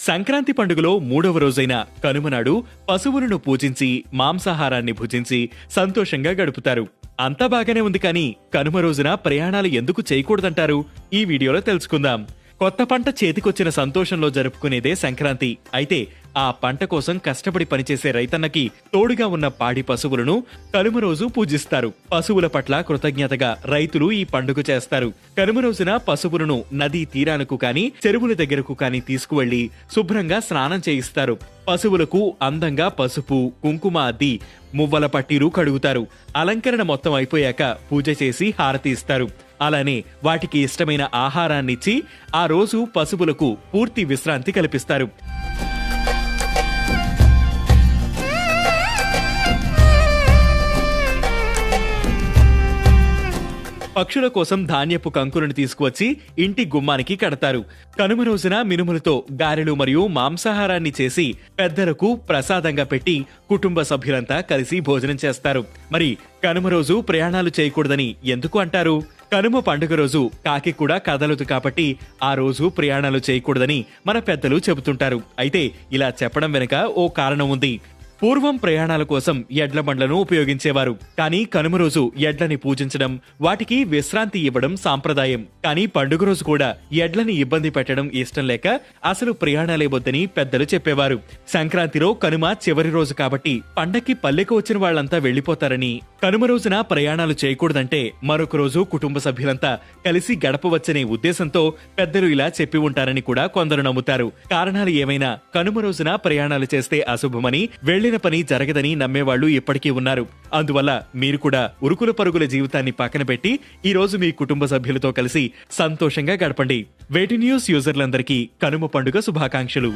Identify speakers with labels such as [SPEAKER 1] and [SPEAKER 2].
[SPEAKER 1] సంక్రాంతి పండుగలో 3వ రోజైన కనుమ నాడు పశువులను పూజించి మాంసాహారాన్ని భుజించి సంతోషంగా గడుపుతారు. అంతా బాగానే ఉంది, కానీ కనుమ రోజున ప్రయాణాలు ఎందుకు చేయకూడదంటారు? ఈ వీడియోలో తెలుసుకుందాం. కొత్త పంట చేతికొచ్చిన సంతోషంలో జరుపుకునేదే సంక్రాంతి. అయితే ఆ పంట కోసం కష్టపడి పనిచేసే రైతన్నకి తోడుగా ఉన్న పాడి పశువులను కనుమ రోజు పూజిస్తారు. పశువుల పట్ల కృతజ్ఞతగా రైతులు ఈ పండుగ చేస్తారు. కనుమ రోజున పశువులను నదీ తీరాలకు కాని చెరువుల దగ్గరకు కాని తీసుకువెళ్లి శుభ్రంగా స్నానం చేయిస్తారు. పశువులకు అందంగా పసుపు, కుంకుమ అద్ది మువ్వల పట్టీలు కడుగుతారు. అలంకరణ మొత్తం అయిపోయాక పూజ చేసి హారతి ఇస్తారు. అలానే వాటికి ఇష్టమైన ఆహారాన్నిచ్చి ఆ రోజు పశువులకు పూర్తి విశ్రాంతి కల్పిస్తారు. పక్షుల కోసం ధాన్యపు కంకులను తీసుకువచ్చి ఇంటి గుమ్మానికి కడతారు. కనుమ రోజున మినుములతో గారెలు మరియు మాంసాహారాన్ని చేసి పెద్దలకు ప్రసాదంగా పెట్టి కుటుంబ సభ్యులంతా కలిసి భోజనం చేస్తారు. మరి కనుమ రోజు ప్రయాణాలు చేయకూడదని ఎందుకు అంటారు? కనుమ పండుగ రోజు కాకి కూడా కదలదు కాబట్టి ఆ రోజు ప్రయాణాలు చేయకూడదని మన పెద్దలు చెబుతుంటారు. అయితే ఇలా చెప్పడం వెనుక ఓ కారణం ఉంది. పూర్వం ప్రయాణాల కోసం ఎడ్ల బండ్లను ఉపయోగించేవారు. కానీ కనుమ రోజు ఎడ్లని పూజించడం, వాటికి విశ్రాంతి ఇవ్వడం సాంప్రదాయం. కానీ పండుగ రోజు కూడా ఎడ్లని ఇబ్బంది పెట్టడం ఇష్టం లేక అసలు ప్రయాణాలే వద్దని పెద్దలు చెప్పేవారు. సంక్రాంతిలో కనుమ చివరి రోజు కాబట్టి పండక్కి పల్లెకు వచ్చిన వాళ్లంతా వెళ్లిపోతారని, కనుమ రోజున ప్రయాణాలు చేయకూడదంటే మరొక రోజు కుటుంబ సభ్యులంతా కలిసి గడపవచ్చనే ఉద్దేశంతో పెద్దలు ఇలా చెప్పి ఉంటారని కూడా కొందరు నమ్ముతారు. కారణాలు ఏమైనా కనుమ రోజున ప్రయాణాలు చేస్తే అశుభమని, వెళ్లిన పని జరగదని నమ్మేవాళ్లు ఇప్పటికీ ఉన్నారు. అందువల్ల మీరు కూడా ఉరుకుల పరుగుల జీవితాన్ని పక్కన పెట్టి ఈ రోజు మీ కుటుంబ సభ్యులతో కలిసి సంతోషంగా గడపండి. వేటి న్యూస్ యూజర్లందరికీ కనుమ పండుగ శుభాకాంక్షలు.